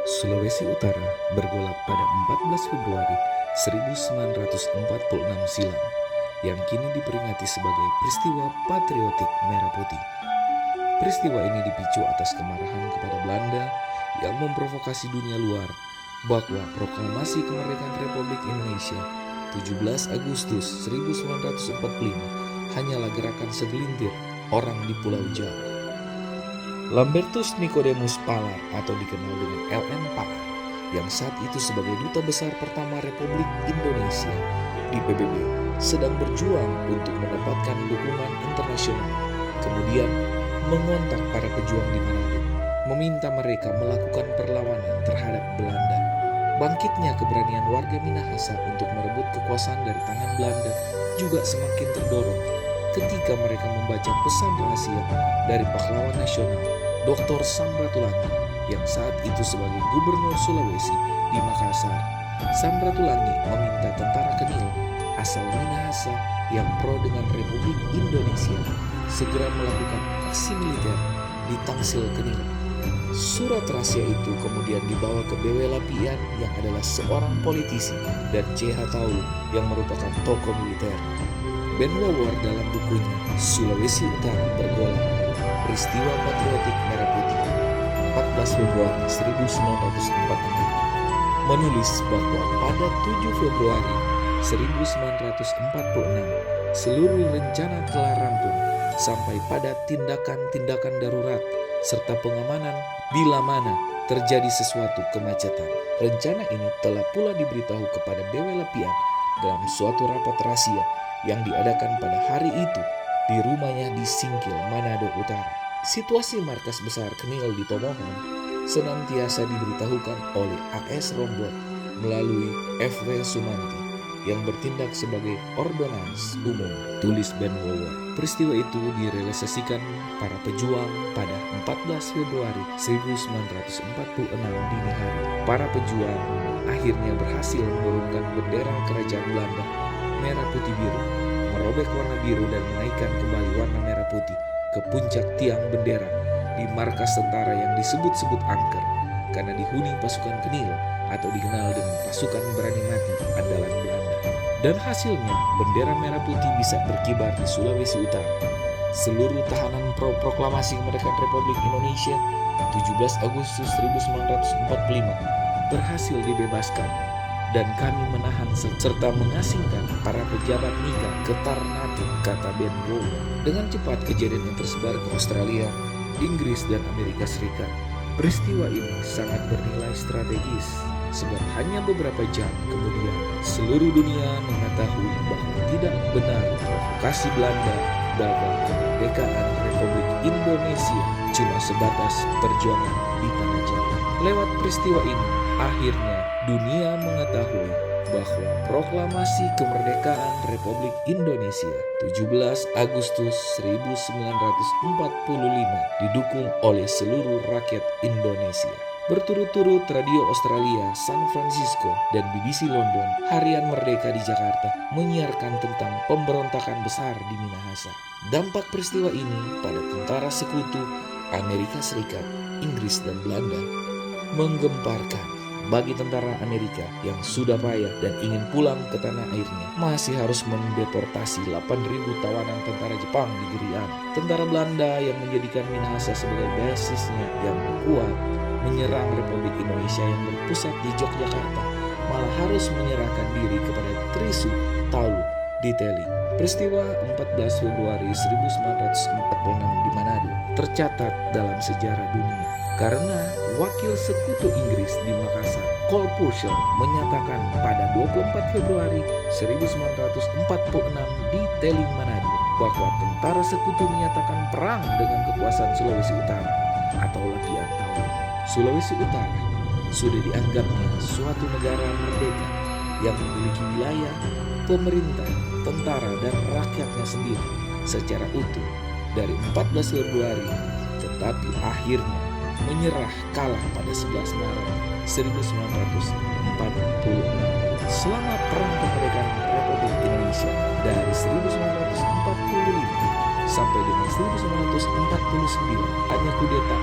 Sulawesi Utara bergolak pada 14 Februari 1946 silam, yang kini diperingati sebagai peristiwa patriotik Merah Putih. Peristiwa ini dipicu atas kemarahan kepada Belanda yang memprovokasi dunia luar bahwa proklamasi kemerdekaan Republik Indonesia 17 Agustus 1945 hanyalah gerakan segelintir orang di Pulau Jawa. Lambertus Nicodemus Palar atau dikenal dengan LN Palar yang saat itu sebagai duta besar pertama Republik Indonesia di PBB sedang berjuang untuk mendapatkan dukungan internasional. Kemudian mengontak para pejuang di Manado, meminta mereka melakukan perlawanan terhadap Belanda. Bangkitnya keberanian warga Minahasa untuk merebut kekuasaan dari tangan Belanda juga semakin terdorong ketika mereka membaca pesan rahasia dari pahlawan nasional Dr. Samratulangi yang saat itu sebagai Gubernur Sulawesi di Makassar. Samratulangi meminta tentara Kenil asal Minahasa yang pro dengan Republik Indonesia segera melakukan aksi militer di Tangsil Kenil. Surat rahasia itu kemudian dibawa ke B.W. Lapian yang adalah seorang politisi dan C.H. Taulu yang merupakan tokoh militer. Ben Wawor dalam bukunya Sulawesi Utara Bergolak, Peristiwa Patriotik Merah Putih 14 Februari 1946 menulis bahwa pada 7 Februari 1946 seluruh rencana telah rampung sampai pada tindakan-tindakan darurat serta pengamanan bila mana terjadi sesuatu kemacetan. Rencana ini telah pula diberitahu kepada B.W. Lapian dalam suatu rapat rahasia yang diadakan pada hari itu di rumahnya di Singkil, Manado Utara. Situasi markas besar Kenil di Tomohon senantiasa diberitahukan oleh A.S. Rombot melalui F.W. Sumanti yang bertindak sebagai ordonans umum, tulis Ben Wawor. Peristiwa itu direalisasikan para pejuang pada 14 Februari 1946 dini hari. Para pejuang akhirnya berhasil menurunkan bendera kerajaan Belanda merah putih biru, merobek warna biru dan menaikkan kembali warna merah putih ke puncak tiang bendera di markas tentara yang disebut-sebut angker karena dihuni pasukan Kenil atau dikenal dengan pasukan berani mati andalan Belanda. Dan hasilnya bendera merah putih bisa berkibar di Sulawesi Utara. Seluruh tahanan proklamasi kemerdekaan Republik Indonesia 17 Agustus 1945 berhasil dibebaskan, dan kami menahan serta mengasingkan para pejabat Nika ke Ternate, kata Ben Wawor. Dengan cepat kejadian yang tersebar ke Australia, Inggris, dan Amerika Serikat. Peristiwa ini sangat bernilai strategis, sebab hanya beberapa jam kemudian seluruh dunia mengetahui bahwa tidak benar provokasi Belanda bahwa kemerdekaan Republik Indonesia cuma sebatas perjuangan di tanah Jawa. Lewat peristiwa ini, akhirnya dunia mengetahui bahwa proklamasi kemerdekaan Republik Indonesia 17 Agustus 1945 didukung oleh seluruh rakyat Indonesia. Berturut-turut radio Australia, San Francisco, dan BBC London, Harian Merdeka di Jakarta menyiarkan tentang pemberontakan besar di Minahasa. Dampak peristiwa ini pada tentara sekutu Amerika Serikat, Inggris, dan Belanda menggemparkan. Bagi tentara Amerika yang sudah payah dan ingin pulang ke tanah airnya, masih harus mendeportasi 8.000 tawanan tentara Jepang di Girian. Tentara Belanda yang menjadikan Minahasa sebagai basisnya yang kuat menyerang Republik Indonesia yang berpusat di Yogyakarta, malah harus menyerahkan diri kepada Trisu Taulu di Teli. Peristiwa 14 Februari 1946 di Manado tercatat dalam sejarah dunia karena wakil sekutu Inggris di Makassar, Cole Purcell, menyatakan pada 24 Februari 1946 di Teli Manado bahwa tentara sekutu menyatakan perang dengan kekuasaan Sulawesi Utara atau Lapian Taulu. Sulawesi Utara sudah dianggapnya suatu negara merdeka yang memiliki wilayah, pemerintah, tentara, dan rakyatnya sendiri secara utuh dari 14 Februari, tetapi akhirnya menyerah kalah pada 11 Maret 1946. Selama Perang Kemerdekaan Republik Indonesia dari 1945 sampai dengan 1945 hanya kudeta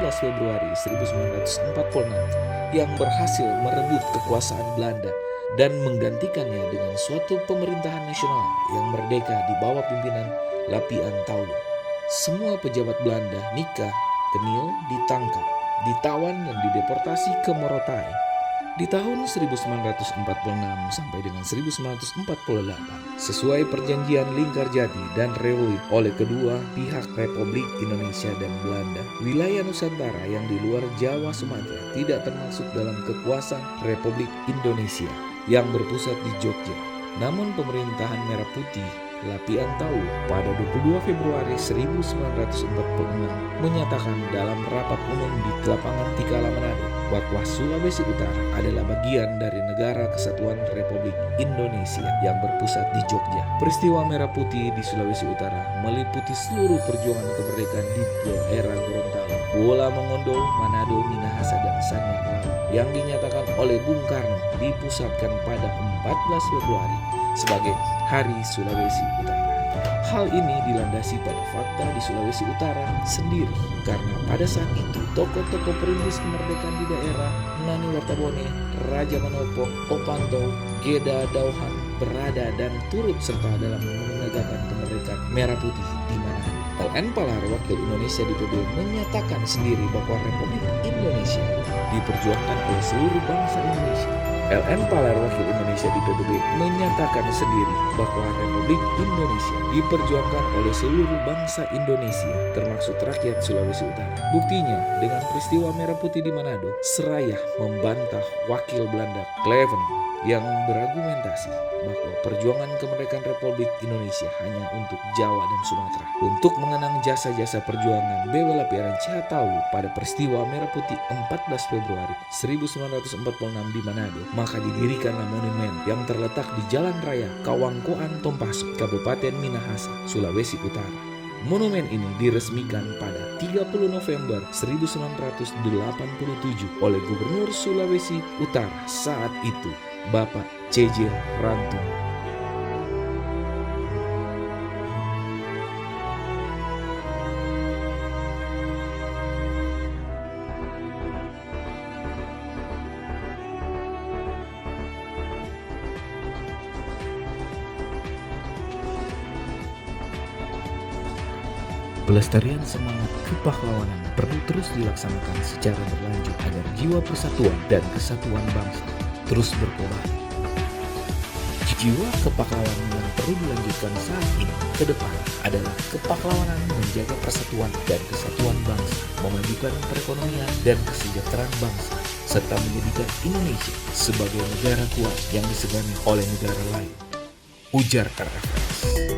14 Februari 1946 yang berhasil merebut kekuasaan Belanda dan menggantikannya dengan suatu pemerintahan nasional yang merdeka di bawah pimpinan Lapian Taulu. Semua pejabat Belanda, Nika, Kenil ditangkap, ditawan dan dideportasi ke Morotai. Di tahun 1946 sampai dengan 1948, sesuai perjanjian Linggarjati dan Reui oleh kedua pihak Republik Indonesia dan Belanda, wilayah Nusantara yang di luar Jawa Sumatera tidak termasuk dalam kekuasaan Republik Indonesia yang berpusat di Jogja. Namun pemerintahan Merah Putih Lapian Taulu pada 22 Februari 1946 menyatakan dalam rapat umum di lapangan Tikala Manado bahwa Sulawesi Utara adalah bagian dari Negara Kesatuan Republik Indonesia yang berpusat di Jogja. Peristiwa Merah Putih di Sulawesi Utara meliputi seluruh perjuangan kemerdekaan di daerah Gorontalo, Bola Mongondo, Manado, Minahasa, dan Sanyang Laut yang dinyatakan oleh Bung Karno dipusatkan pada 14 Februari sebagai Hari Sulawesi Utara. Hal ini dilandasi pada fakta di Sulawesi Utara sendiri, karena pada saat itu tokoh-tokoh perintis kemerdekaan di daerah Nani Wartabone, Raja Manopo, Opanto, Geda Dauhan berada dan turut serta dalam menegakkan kemerdekaan Merah Putih di mana LN Palar, wakil Indonesia di PBB, menyatakan sendiri bahwa Republik Indonesia diperjuangkan oleh seluruh bangsa Indonesia. LN Palar, wakil Indonesia di PBB, menyatakan sendiri bahwa Republik Indonesia diperjuangkan oleh seluruh bangsa Indonesia, termasuk rakyat Sulawesi Utara. Buktinya, dengan peristiwa Merah Putih di Manado, seraya membantah wakil Belanda Kleven yang berargumentasi bahwa perjuangan kemerdekaan Republik Indonesia hanya untuk Jawa dan Sumatera. Untuk mengenang jasa-jasa perjuangan Bebela Piaran Taulu pada peristiwa Merah Putih 14 Februari 1946 di Manado, maka didirikanlah monumen yang terletak di Jalan Raya Kawangkoan Tompaso, Kabupaten Minahasa, Sulawesi Utara. Monumen ini diresmikan pada 30 November 1987 oleh Gubernur Sulawesi Utara saat itu, Bapak C.J. Rantung. Pelestarian semangat kepahlawanan perlu terus dilaksanakan secara berlanjut agar jiwa persatuan dan kesatuan bangsa terus berkobar. Jiwa kepahlawanan yang perlu dilanjutkan saat ini ke depan adalah kepahlawanan menjaga persatuan dan kesatuan bangsa, memajukan perekonomian dan kesejahteraan bangsa, serta menjadikan Indonesia sebagai negara kuat yang disegani oleh negara lain. Ujar RFS.